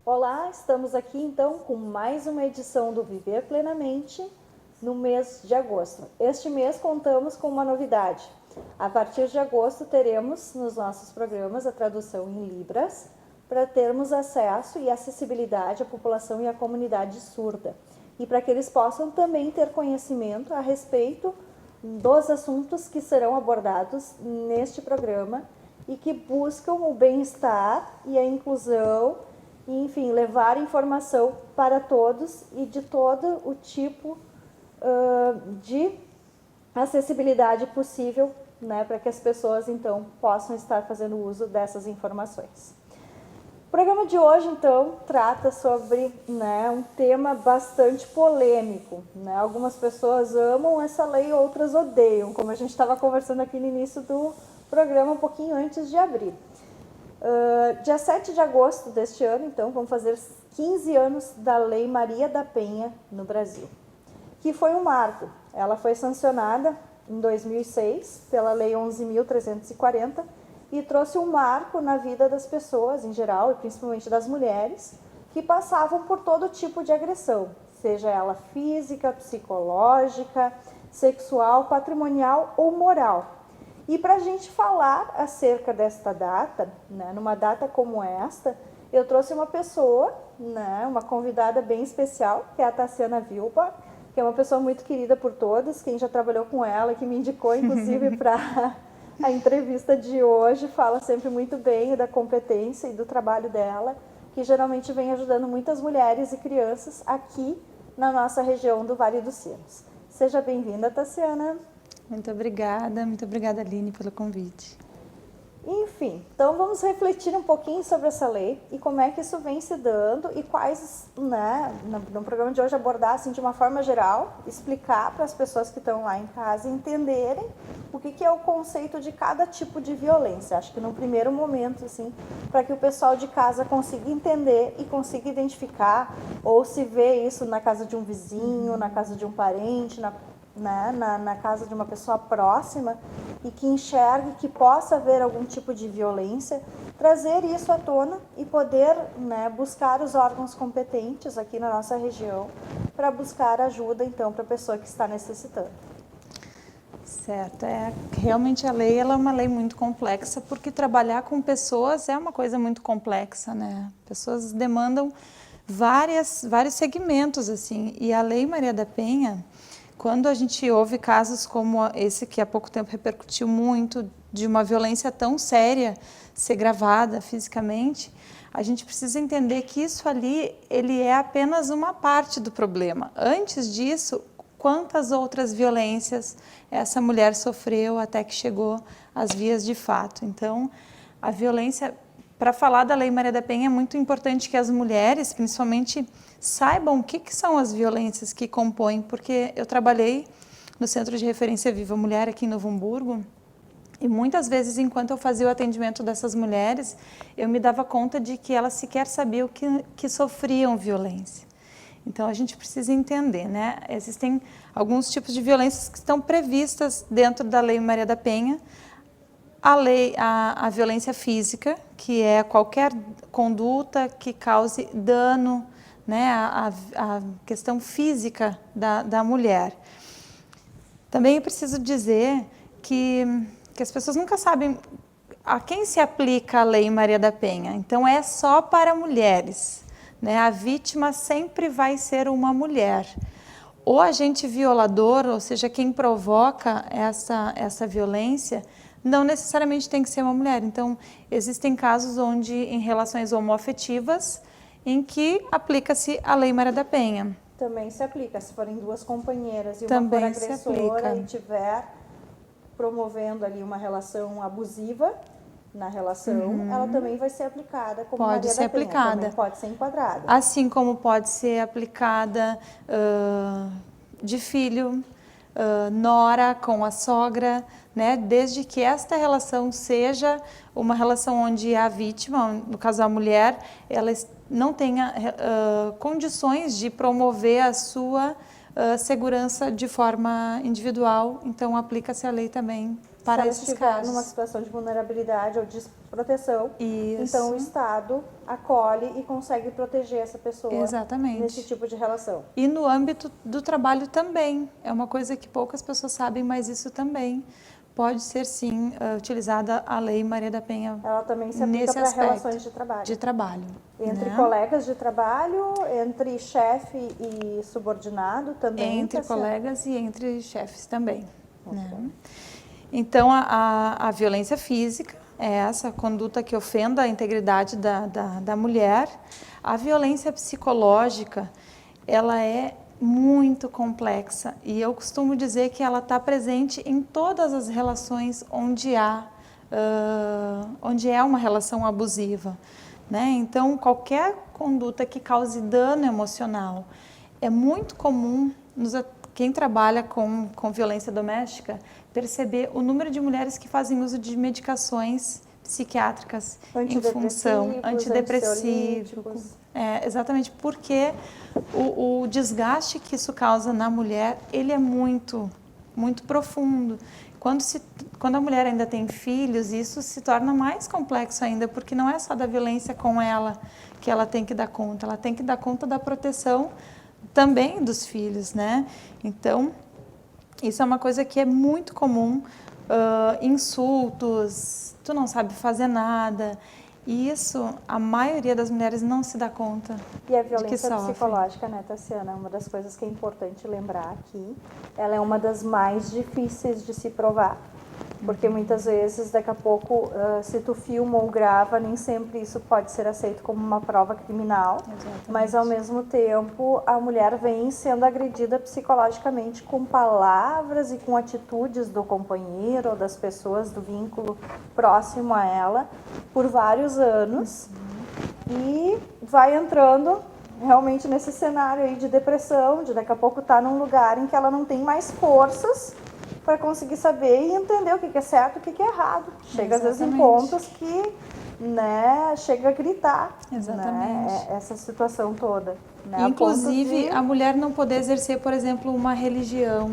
Olá, estamos aqui então com mais uma edição do Viver Plenamente no mês de agosto. Este mês contamos com uma novidade. A partir de agosto teremos nos nossos programas a tradução em Libras para termos acesso e acessibilidade à população e à comunidade surda e para que eles possam também ter conhecimento a respeito dos assuntos que serão abordados neste programa e que buscam o bem-estar e a inclusão e, enfim, levar informação para todos e de todo o tipo de acessibilidade possível, né, para que as pessoas, então, possam estar fazendo uso dessas informações. O programa de hoje, então, trata sobre, né, um tema bastante polêmico, né? Algumas pessoas amam essa lei, outras odeiam, como a gente estava conversando aqui no início do programa, um pouquinho antes de abrir. Dia 7 de agosto deste ano, então, vamos fazer 15 anos da Lei Maria da Penha no Brasil, que foi um marco. Ela foi sancionada em 2006 pela Lei 11.340 e trouxe um marco na vida das pessoas em geral, e principalmente das mulheres, que passavam por todo tipo de agressão, seja ela física, psicológica, sexual, patrimonial ou moral. E para a gente falar acerca desta data, né, numa data como esta, eu trouxe uma pessoa, né, uma convidada bem especial, que é a Tassiana Vilpa, que é uma pessoa muito querida por todos, quem já trabalhou com ela, que me indicou inclusive para a entrevista de hoje, fala sempre muito bem da competência e do trabalho dela, que geralmente vem ajudando muitas mulheres e crianças aqui na nossa região do Vale dos Sinos. Seja bem-vinda, Tassiana. Muito obrigada, Aline, pelo convite. Enfim, então vamos refletir um pouquinho sobre essa lei e como é que isso vem se dando e quais, né, no programa de hoje abordar assim de uma forma geral, explicar para as pessoas que estão lá em casa entenderem o que é o conceito de cada tipo de violência. Acho que no primeiro momento, assim, para que o pessoal de casa consiga entender e consiga identificar ou se vê isso na casa de um vizinho, na casa de um parente, na casa de uma pessoa próxima e que enxergue que possa haver algum tipo de violência, trazer isso à tona e poder, né, buscar os órgãos competentes aqui na nossa região para buscar ajuda, então, para a pessoa que está necessitando. Certo, realmente a lei ela é uma lei muito complexa, porque trabalhar com pessoas é uma coisa muito complexa, né? Pessoas demandam vários segmentos, assim, e a Lei Maria da Penha, quando a gente ouve casos como esse que há pouco tempo repercutiu muito, de uma violência tão séria ser gravada fisicamente, a gente precisa entender que isso ali, ele é apenas uma parte do problema. Antes disso, quantas outras violências essa mulher sofreu até que chegou às vias de fato. Então, a violência, para falar da Lei Maria da Penha, é muito importante que as mulheres, principalmente, saibam o que são as violências que compõem, porque eu trabalhei no Centro de Referência Viva Mulher aqui em Novo Hamburgo e muitas vezes, enquanto eu fazia o atendimento dessas mulheres, eu me dava conta de que elas sequer sabiam que sofriam violência. Então, a gente precisa entender, né? Existem alguns tipos de violências que estão previstas dentro da Lei Maria da Penha. A violência física, que é qualquer conduta que cause dano, né, a questão física da mulher. Também é preciso dizer que as pessoas nunca sabem a quem se aplica a Lei Maria da Penha. Então, é só para mulheres, né? A vítima sempre vai ser uma mulher. O agente violador, ou seja, quem provoca essa violência, não necessariamente tem que ser uma mulher. Então, existem casos onde, em relações homoafetivas, em que aplica-se a Lei Maria da Penha. Também se aplica, se forem duas companheiras e uma Também for agressora e estiver promovendo ali uma relação abusiva, na relação, ela também vai ser aplicada como Pode Maria ser da Penha, aplicada. também pode ser enquadrada. Assim como pode ser aplicada de filho, nora com a sogra, né? Desde que esta relação seja uma relação onde a vítima, no caso a mulher, ela não tenha condições de promover a sua segurança de forma individual, então aplica-se a lei também para esses Se ela estiver casos. numa situação de vulnerabilidade ou desproteção, Isso. então o Estado acolhe e consegue proteger essa pessoa Exatamente. nesse tipo de relação. E no âmbito do trabalho também, é uma coisa que poucas pessoas sabem, mas isso também pode ser sim utilizada a Lei Maria da Penha. Ela também se aplica nesse para aspecto relações de trabalho. de trabalho, Entre né? colegas de trabalho, entre chefe e subordinado também. Entre tá certo. colegas e entre chefes também, né? Então a violência física é essa conduta que ofenda a integridade da mulher. A violência psicológica, ela é muito complexa e eu costumo dizer que ela está presente em todas as relações onde é uma relação abusiva, né? Então qualquer conduta que cause dano emocional é muito comum quem trabalha com violência doméstica perceber o número de mulheres que fazem uso de medicações psiquiátricas em função antidepressivos. Exatamente, porque o desgaste que isso causa na mulher, ele é muito, muito profundo. Quando a mulher ainda tem filhos, isso se torna mais complexo ainda, porque não é só da violência com ela que ela tem que dar conta, ela tem que dar conta da proteção também dos filhos, né? Então, isso é uma coisa que é muito comum, insultos, tu não sabe fazer nada. E isso, a maioria das mulheres não se dá conta. E a de que violência sofre. psicológica, né, Tassiana, uma das coisas que é importante lembrar aqui, ela é uma das mais difíceis de se provar. Porque muitas vezes, daqui a pouco, se tu filma ou grava, nem sempre isso pode ser aceito como uma prova criminal. Exatamente. Mas, ao mesmo tempo, a mulher vem sendo agredida psicologicamente com palavras e com atitudes do companheiro ou das pessoas do vínculo próximo a ela por vários anos. E vai entrando realmente nesse cenário aí de depressão, de daqui a pouco estar num lugar em que ela não tem mais forças para conseguir saber e entender o que é certo e o que é errado. Chega às vezes em pontos que, né, chega a gritar, né, essa situação toda. Né, inclusive, a mulher não poder exercer, por exemplo, uma religião,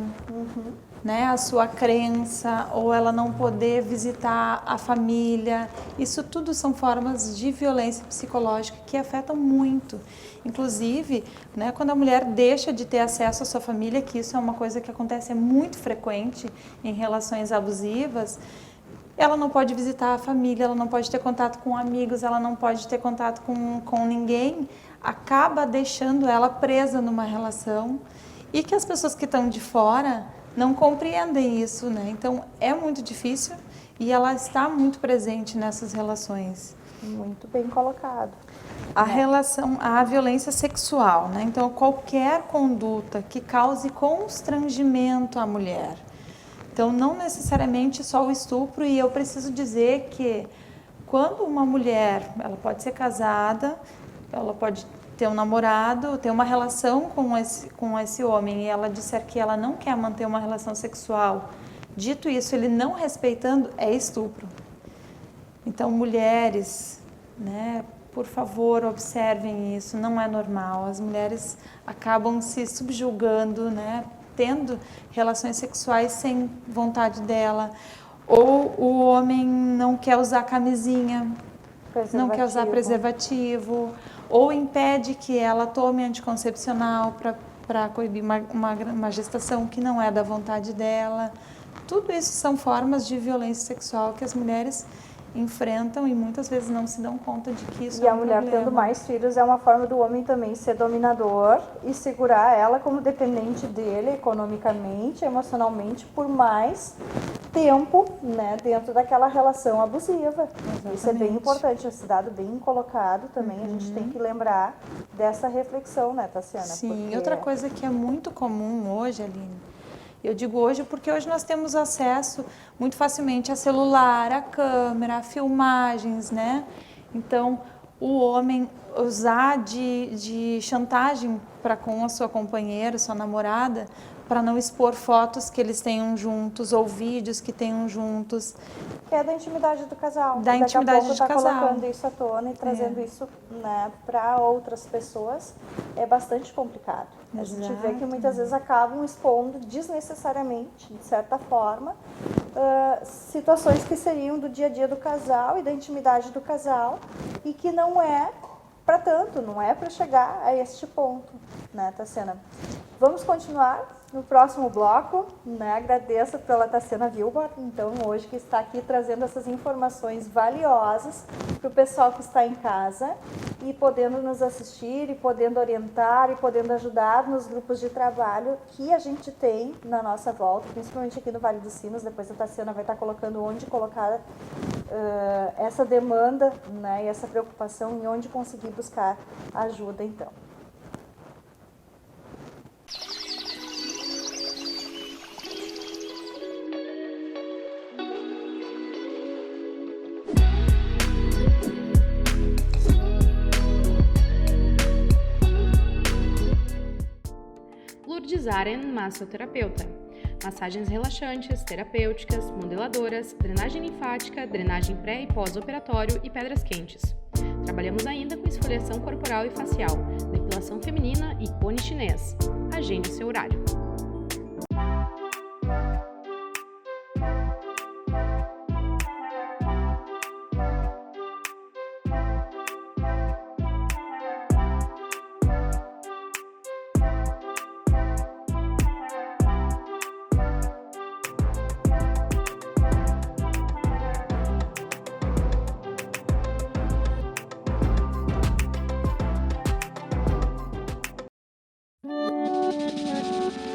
né, a sua crença, ou ela não poder visitar a família. Isso tudo são formas de violência psicológica que afetam muito. Inclusive, né, quando a mulher deixa de ter acesso à sua família, que isso é uma coisa que acontece, é muito frequente em relações abusivas, ela não pode visitar a família, ela não pode ter contato com amigos, ela não pode ter contato com ninguém, acaba deixando ela presa numa relação e que as pessoas que estão de fora não compreendem isso, né? Então é muito difícil e ela está muito presente nessas relações. Muito bem colocado. A violência sexual, né? Então qualquer conduta que cause constrangimento à mulher. Então não necessariamente só o estupro, e eu preciso dizer que quando uma mulher, ela pode ser casada, ela pode ter um namorado, ter uma relação com esse homem e ela disser que ela não quer manter uma relação sexual, dito isso, ele não respeitando, é estupro. Então, mulheres, né, por favor, observem isso, não é normal. As mulheres acabam se subjugando, né, tendo relações sexuais sem vontade dela. Ou o homem não quer usar camisinha, não quer usar preservativo, ou impede que ela tome anticoncepcional para coibir uma gestação que não é da vontade dela. Tudo isso são formas de violência sexual que as mulheres enfrentam e muitas vezes não se dão conta de que isso é um problema. E a mulher tendo mais filhos é uma forma do homem também ser dominador e segurar ela como dependente dele economicamente, emocionalmente, por mais tempo, né, dentro daquela relação abusiva. Exatamente. Isso é bem importante, esse dado bem colocado também, a gente tem que lembrar dessa reflexão, né, Tassiana? Sim, outra coisa que é muito comum hoje, Aline, Eu digo hoje porque hoje nós temos acesso muito facilmente a celular, a câmera, a filmagens, né? Então, o homem usar de chantagem para com a sua companheira, sua namorada, para não expor fotos que eles tenham juntos ou vídeos que tenham juntos. É da intimidade do casal. Da intimidade Daqui a pouco de casal. Colocando isso à tona e trazendo isso, né, para outras pessoas é bastante complicado. A gente vê que muitas vezes acabam expondo desnecessariamente, de certa forma, situações que seriam do dia a dia do casal e da intimidade do casal e que não é para tanto, não é para chegar a este ponto, né, Tassiana? Vamos continuar no próximo bloco, né? Agradeço pela Tassiana Wilbur, então, hoje que está aqui trazendo essas informações valiosas para o pessoal que está em casa e podendo nos assistir e podendo orientar e podendo ajudar nos grupos de trabalho que a gente tem na nossa volta, principalmente aqui no Vale dos Sinos. Depois a Tassiana vai estar colocando onde colocar essa demanda, né? E essa preocupação e onde conseguir buscar ajuda, então. Lourdes Aren, massoterapeuta. Massagens relaxantes, terapêuticas, modeladoras, drenagem linfática, drenagem pré- e pós-operatório e pedras quentes. Trabalhamos ainda com esfoliação corporal e facial, depilação feminina e cone chinês. Agende seu horário.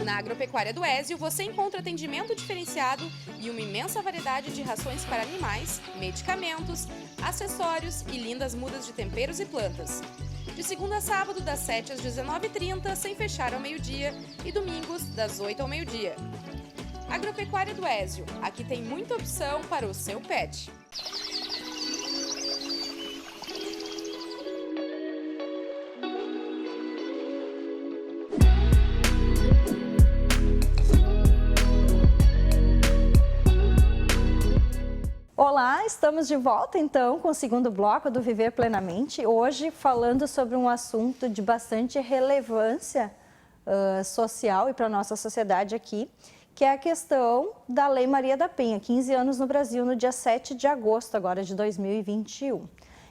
Na Agropecuária do Ézio, você encontra atendimento diferenciado e uma imensa variedade de rações para animais, medicamentos, acessórios e lindas mudas de temperos e plantas. De segunda a sábado, das 7 às 19h30, sem fechar ao meio-dia, e domingos, das 8 ao meio-dia. Agropecuária do Ézio, aqui tem muita opção para o seu pet. Olá, estamos de volta então com o segundo bloco do Viver Plenamente. Hoje falando sobre um assunto de bastante relevância social e para a nossa sociedade aqui, que é a questão da Lei Maria da Penha, 15 anos no Brasil, no dia 7 de agosto agora de 2021.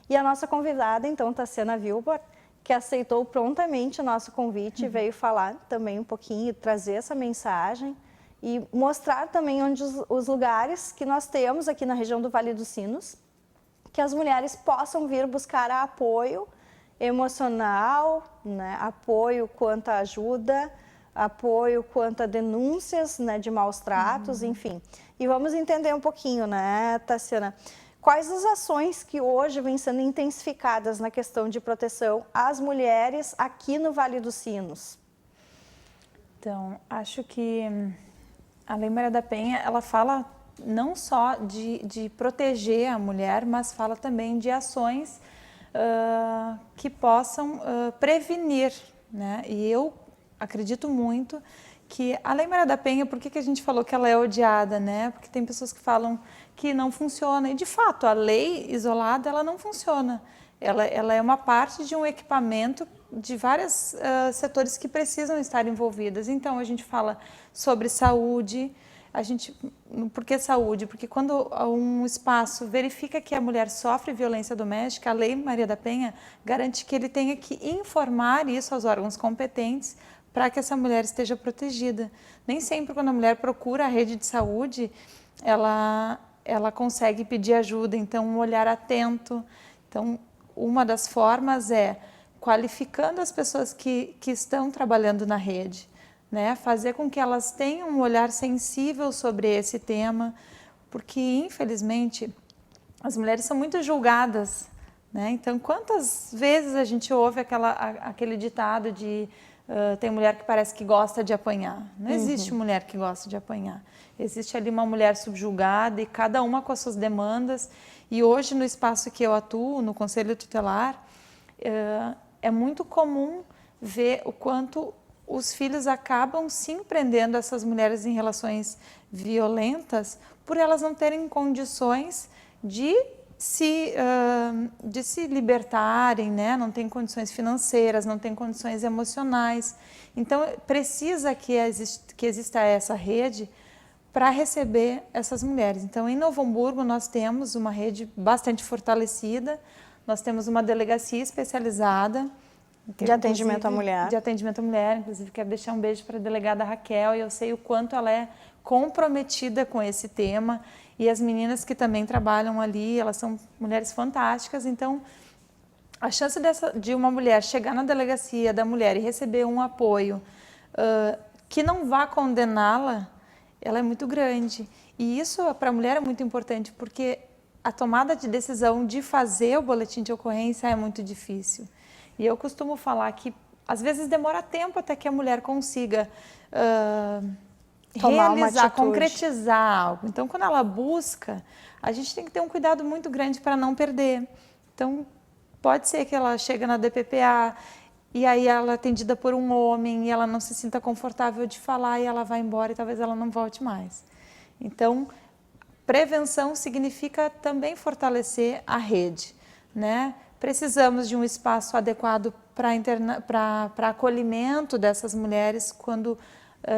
E a nossa convidada, então, Tassiana Wilbur, que aceitou prontamente o nosso convite e veio falar também um pouquinho, trazer essa mensagem e mostrar também onde os lugares que nós temos aqui na região do Vale dos Sinos, que as mulheres possam vir buscar apoio emocional, né? Apoio quanto a ajuda, apoio quanto a denúncias, né, de maus tratos, enfim. E vamos entender um pouquinho, né, Tassiana, quais as ações que hoje vêm sendo intensificadas na questão de proteção às mulheres aqui no Vale dos Sinos? Então, acho que a Lei Maria da Penha, ela fala não só de proteger a mulher, mas fala também de ações que possam prevenir, né? E eu acredito muito que a Lei Maria da Penha, por que a gente falou que ela é odiada, né? Porque tem pessoas que falam que não funciona, e de fato, a lei isolada, ela não funciona. Ela é uma parte de um equipamento de vários setores que precisam estar envolvidas. Então, a gente fala sobre saúde. Por que saúde? Porque quando um espaço verifica que a mulher sofre violência doméstica, a Lei Maria da Penha garante que ele tenha que informar isso aos órgãos competentes para que essa mulher esteja protegida. Nem sempre, quando a mulher procura a rede de saúde, ela consegue pedir ajuda, então um olhar atento. Então, uma das formas é qualificando as pessoas que estão trabalhando na rede, né? Fazer com que elas tenham um olhar sensível sobre esse tema, porque, infelizmente, as mulheres são muito julgadas, né? Então, quantas vezes a gente ouve aquele ditado de Tem mulher que parece que gosta de apanhar. Não existe mulher que gosta de apanhar. Existe ali uma mulher subjugada e cada uma com as suas demandas. E hoje, no espaço que eu atuo, no Conselho Tutelar, é muito comum ver o quanto os filhos acabam sim prendendo essas mulheres em relações violentas por elas não terem condições de se libertarem, né? Não tem condições financeiras, não tem condições emocionais. Então, precisa que exista essa rede para receber essas mulheres. Então, em Novo Hamburgo, nós temos uma rede bastante fortalecida, nós temos uma delegacia especializada de atendimento à mulher. De atendimento à mulher, inclusive quero deixar um beijo para a delegada Raquel, e eu sei o quanto ela é comprometida com esse tema, e as meninas que também trabalham ali, elas são mulheres fantásticas. Então, a chance de uma mulher chegar na delegacia da mulher e receber um apoio que não vá condená-la, ela é muito grande. E isso para a mulher é muito importante, porque a tomada de decisão de fazer o boletim de ocorrência é muito difícil. E eu costumo falar que às vezes demora tempo até que a mulher consiga realizar, concretizar algo. Então, quando ela busca, a gente tem que ter um cuidado muito grande para não perder. Então, pode ser que ela chegue na DPPA e aí ela é atendida por um homem e ela não se sinta confortável de falar e ela vai embora e talvez ela não volte mais. Então, prevenção significa também fortalecer a rede, né? Precisamos de um espaço adequado para acolhimento dessas mulheres quando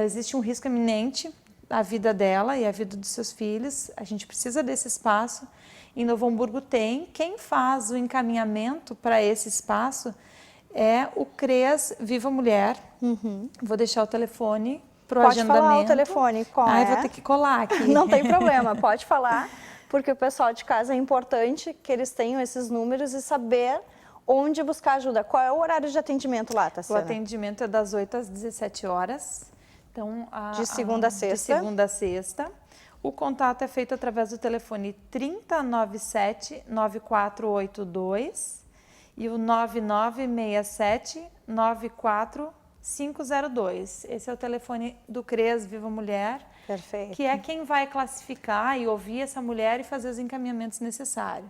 existe um risco iminente à vida dela e à vida dos seus filhos. A gente precisa desse espaço. Em Novo Hamburgo tem. Quem faz o encaminhamento para esse espaço é o CREAS Viva Mulher. Vou deixar o telefone para o agendamento. Pode falar o telefone, qual é? Vou ter que colar aqui. Não tem problema, pode falar, porque o pessoal de casa é importante que eles tenham esses números e saber onde buscar ajuda. Qual é o horário de atendimento lá, Tassiana? O atendimento é das 8 às 17 horas. Então, de segunda a sexta? De segunda a sexta. O contato é feito através do telefone 3097-9482 e o 9967-94502. Esse é o telefone do CREAS Viva Mulher. Perfeito. Que é quem vai classificar e ouvir essa mulher e fazer os encaminhamentos necessários.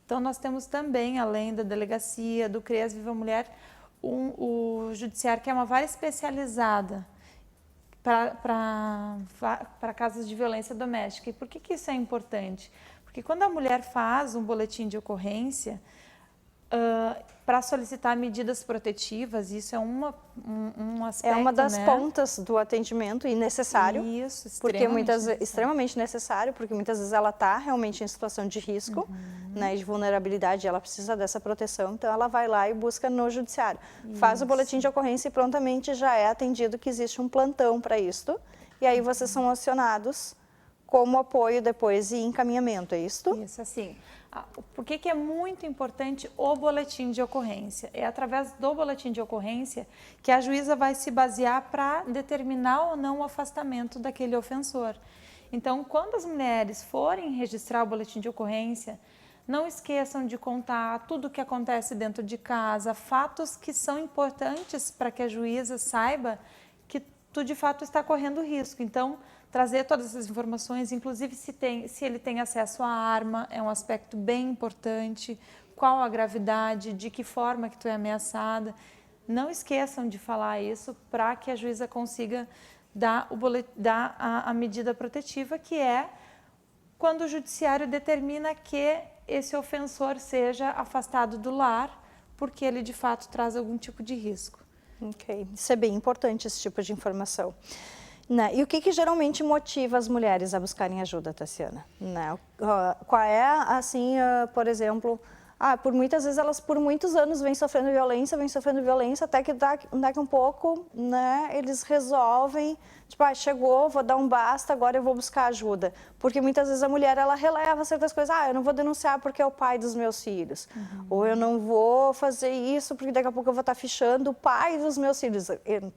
Então, nós temos também, além da delegacia, do CREAS Viva Mulher, o judiciário, que é uma vara especializada para casos de violência doméstica. E por que isso é importante? Porque quando a mulher faz um boletim de ocorrência, para solicitar medidas protetivas, isso é um aspecto, é uma das né? pontas do atendimento e necessário. Isso, extremamente necessário, porque muitas vezes ela está realmente em situação de risco, né, de vulnerabilidade, ela precisa dessa proteção, então ela vai lá e busca no judiciário. Faz o boletim de ocorrência e prontamente já é atendido que existe um plantão para isto, e aí vocês são acionados como apoio depois e encaminhamento, é isto? Isso, assim. Por que é muito importante o boletim de ocorrência? É através do boletim de ocorrência que a juíza vai se basear para determinar ou não o afastamento daquele ofensor. Então, quando as mulheres forem registrar o boletim de ocorrência, não esqueçam de contar tudo o que acontece dentro de casa, fatos que são importantes para que a juíza saiba que tu de fato está correndo risco. Então, trazer todas essas informações, inclusive se ele tem acesso à arma, é um aspecto bem importante, qual a gravidade, de que forma que tu é ameaçada. Não esqueçam de falar isso para que a juíza consiga dar a medida protetiva, que é quando o judiciário determina que esse ofensor seja afastado do lar, porque ele de fato traz algum tipo de risco. Ok, isso é bem importante, esse tipo de informação. Né? E o que geralmente motiva as mulheres a buscarem ajuda, Tassiana? Né? Qual é, assim, por exemplo, por muitas vezes elas por muitos anos vêm sofrendo violência, até que daqui um pouco, né, eles resolvem, tipo, chegou, vou dar um basta, agora eu vou buscar ajuda. Porque muitas vezes a mulher, ela releva certas coisas, eu não vou denunciar porque é o pai dos meus filhos, ou eu não vou fazer isso porque daqui a pouco eu vou estar fichando o pai dos meus filhos.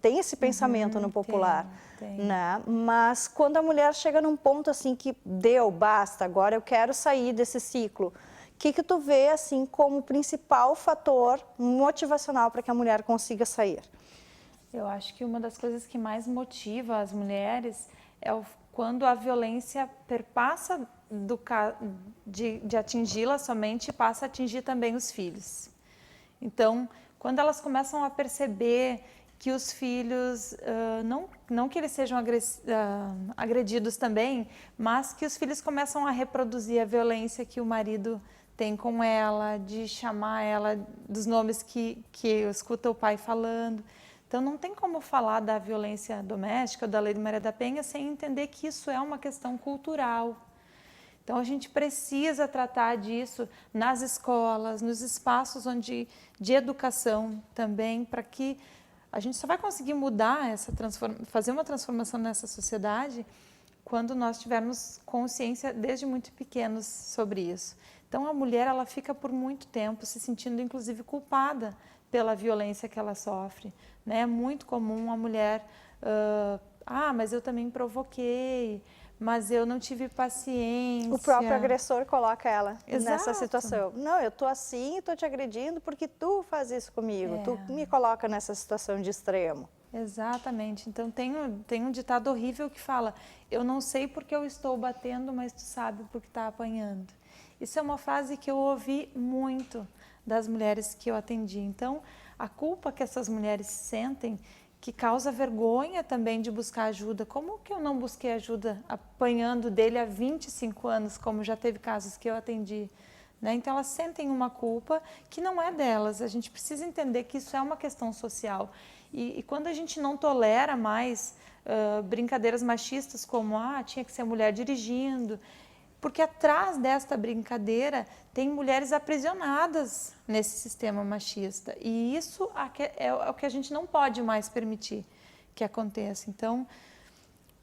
Tem esse pensamento no popular, tem. Né? Mas quando a mulher chega num ponto assim que deu, basta, agora eu quero sair desse ciclo, o que tu vê assim como principal fator motivacional para que a mulher consiga sair? Eu acho que uma das coisas que mais motiva as mulheres é quando a violência perpassa de atingi-la somente, passa a atingir também os filhos. Então, quando elas começam a perceber que os filhos, não que eles sejam agredidos também, mas que os filhos começam a reproduzir a violência que o marido tem com ela, de chamar ela dos nomes que escuta o pai falando. Então, não tem como falar da violência doméstica, da Lei de Maria da Penha, sem entender que isso é uma questão cultural. Então, a gente precisa tratar disso nas escolas, nos espaços de educação também, para que a gente só vai conseguir mudar, fazer uma transformação nessa sociedade quando nós tivermos consciência desde muito pequenos sobre isso. Então, a mulher ela fica por muito tempo se sentindo, inclusive, culpada pela violência que ela sofre. Né? É muito comum a mulher, mas eu também provoquei, mas eu não tive paciência. O próprio agressor coloca ela Exato. nessa situação. Não, eu tô assim, estou te agredindo porque tu faz isso comigo, tu me coloca nessa situação de extremo. Exatamente. Então, tem um ditado horrível que fala: eu não sei porque eu estou batendo, mas tu sabe porque está apanhando. Isso é uma frase que eu ouvi muito das mulheres que eu atendi. Então, a culpa que essas mulheres sentem, que causa vergonha também de buscar ajuda. Como que eu não busquei ajuda apanhando dele há 25 anos, como já teve casos que eu atendi? Né? Então, elas sentem uma culpa que não é delas. A gente precisa entender que isso é uma questão social. E quando a gente não tolera mais brincadeiras machistas como tinha que ser a mulher dirigindo, porque atrás desta brincadeira tem mulheres aprisionadas nesse sistema machista. E isso é o que a gente não pode mais permitir que aconteça. Então,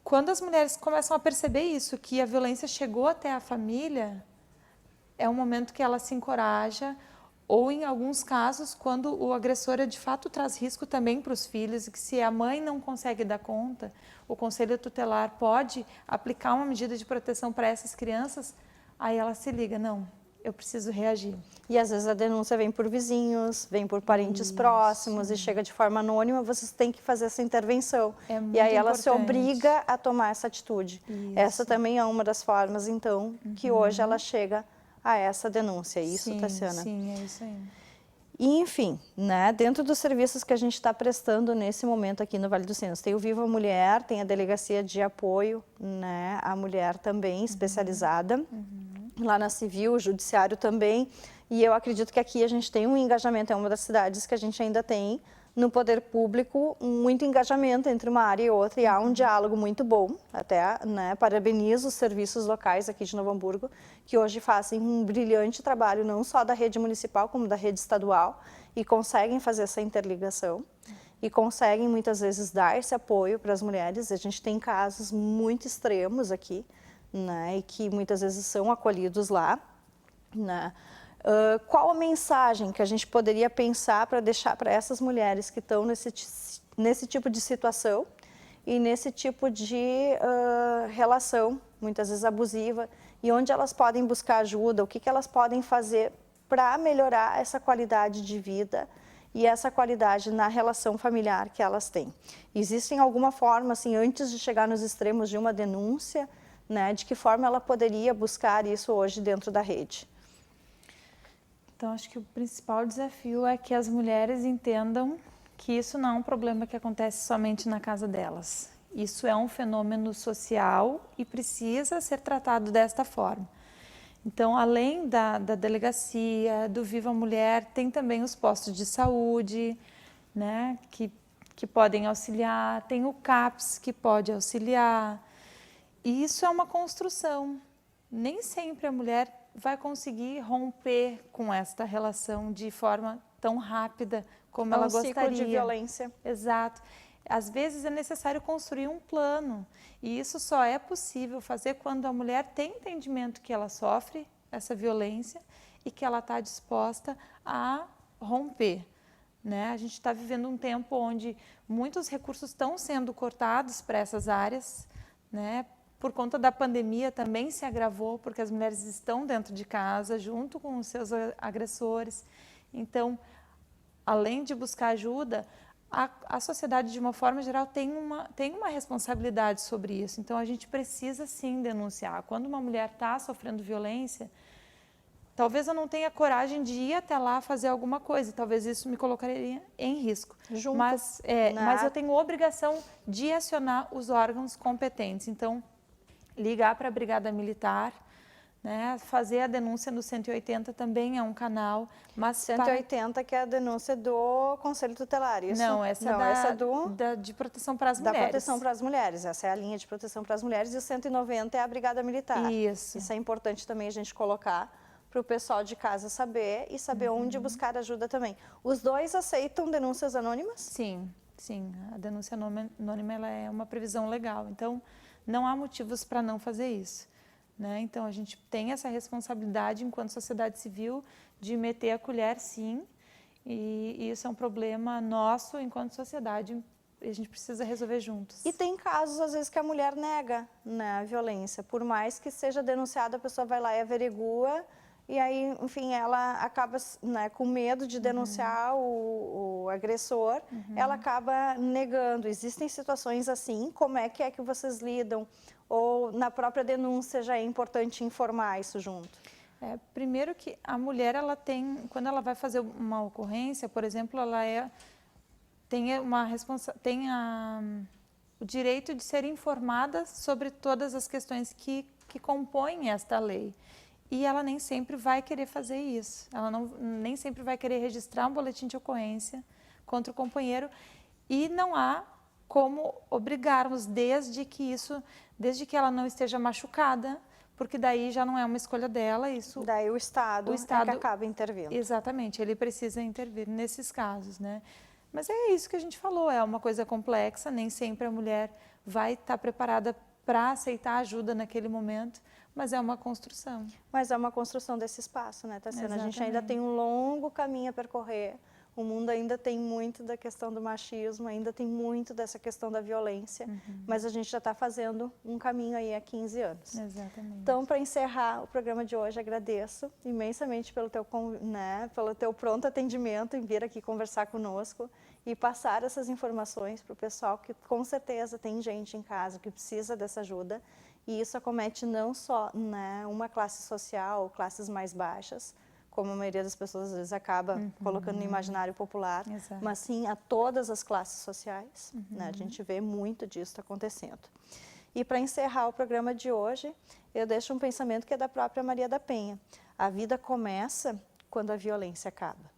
quando as mulheres começam a perceber isso, que a violência chegou até a família, é um momento que ela se encoraja, ou em alguns casos, quando o agressor de fato traz risco também para os filhos, e que se a mãe não consegue dar conta, o Conselho Tutelar pode aplicar uma medida de proteção para essas crianças, aí ela se liga, não, eu preciso reagir. E às vezes a denúncia vem por vizinhos, vem por parentes próximos e chega de forma anônima, vocês têm que fazer essa intervenção. E aí ela se obriga a tomar essa atitude. Essa também é uma das formas, então, que hoje ela chega a essa denúncia. Isso, Tassiana? Sim, é isso aí. E, enfim, né, dentro dos serviços que a gente está prestando nesse momento aqui no Vale dos Sinos, tem o Viva Mulher, tem a Delegacia de Apoio, né, à Mulher também, especializada, lá na Civil, o Judiciário também, e eu acredito que aqui a gente tem um engajamento, é uma das cidades que a gente ainda tem no poder público, muito engajamento entre uma área e outra, e há um diálogo muito bom, até, né, parabenizo os serviços locais aqui de Novo Hamburgo, que hoje fazem um brilhante trabalho, não só da rede municipal, como da rede estadual, e conseguem fazer essa interligação, e conseguem muitas vezes dar esse apoio para as mulheres. A gente tem casos muito extremos aqui, né, e que muitas vezes são acolhidos lá, né. Qual a mensagem que a gente poderia pensar para deixar para essas mulheres que estão nesse tipo de situação e nesse tipo de relação, muitas vezes abusiva, e onde elas podem buscar ajuda, o que elas podem fazer para melhorar essa qualidade de vida e essa qualidade na relação familiar que elas têm? Existe alguma forma, assim, antes de chegar nos extremos de uma denúncia, né, de que forma ela poderia buscar isso hoje dentro da rede? Então, acho que o principal desafio é que as mulheres entendam que isso não é um problema que acontece somente na casa delas. Isso é um fenômeno social e precisa ser tratado desta forma. Então, além da delegacia, do Viva Mulher, tem também os postos de saúde, né, que podem auxiliar, tem o CAPS que pode auxiliar. E isso é uma construção. Nem sempre a mulher vai conseguir romper com esta relação de forma tão rápida como ela gostaria. Um ciclo de violência. Exato. Às vezes é necessário construir um plano, e isso só é possível fazer quando a mulher tem entendimento que ela sofre essa violência e que ela está disposta a romper. Né? A gente está vivendo um tempo onde muitos recursos estão sendo cortados para essas áreas, né? Por conta da pandemia também se agravou, porque as mulheres estão dentro de casa, junto com os seus agressores. Então, além de buscar ajuda, a sociedade, de uma forma geral, tem uma responsabilidade sobre isso. Então, a gente precisa, sim, denunciar. Quando uma mulher está sofrendo violência, talvez eu não tenha coragem de ir até lá fazer alguma coisa. Talvez isso me colocaria em risco. Junto, mas eu tenho obrigação de acionar os órgãos competentes. Então, ligar para a Brigada Militar, né, fazer a denúncia no 180 também é um canal. Mas 180 que é a denúncia do Conselho Tutelar, isso? Não, essa é de proteção para as mulheres. Da proteção para as mulheres, essa é a linha de proteção para as mulheres, e o 190 é a Brigada Militar. Isso. Isso é importante também a gente colocar para o pessoal de casa saber e saber onde buscar ajuda também. Os dois aceitam denúncias anônimas? Sim, sim. A denúncia anônima ela é uma previsão legal, então não há motivos para não fazer isso. Né? Então, a gente tem essa responsabilidade, enquanto sociedade civil, de meter a colher, sim, e isso é um problema nosso, enquanto sociedade, e a gente precisa resolver juntos. E tem casos, às vezes, que a mulher nega, né, a violência. Por mais que seja denunciada, a pessoa vai lá e averigua, e aí, enfim, ela acaba, né, com medo de denunciar o agressor, ela acaba negando. Existem situações assim, como é que vocês lidam? Ou na própria denúncia já é importante informar isso junto? Primeiro que a mulher, ela tem, quando ela vai fazer uma ocorrência, por exemplo, ela tem o direito de ser informada sobre todas as questões que compõem esta lei. E ela nem sempre vai querer fazer isso. Ela nem sempre vai querer registrar um boletim de ocorrência contra o companheiro, e não há como obrigarmos desde que ela não esteja machucada, porque daí já não é uma escolha dela. Daí o Estado é que acaba intervindo. Exatamente, ele precisa intervir nesses casos, né? Mas é isso que a gente falou, é uma coisa complexa, nem sempre a mulher vai estar preparada para aceitar ajuda naquele momento, mas é uma construção. Mas é uma construção desse espaço, né, Tassiana? A gente ainda tem um longo caminho a percorrer. O mundo ainda tem muito da questão do machismo, ainda tem muito dessa questão da violência, mas a gente já está fazendo um caminho aí há 15 anos. Exatamente. Então, para encerrar o programa de hoje, agradeço imensamente pelo teu pronto atendimento em vir aqui conversar conosco e passar essas informações para o pessoal, que com certeza tem gente em casa que precisa dessa ajuda, e isso acomete não só, né, uma classe social, classes mais baixas, como a maioria das pessoas às vezes acaba colocando no imaginário popular, mas sim a todas as classes sociais. Né? A gente vê muito disso acontecendo. E para encerrar o programa de hoje, eu deixo um pensamento que é da própria Maria da Penha. A vida começa quando a violência acaba.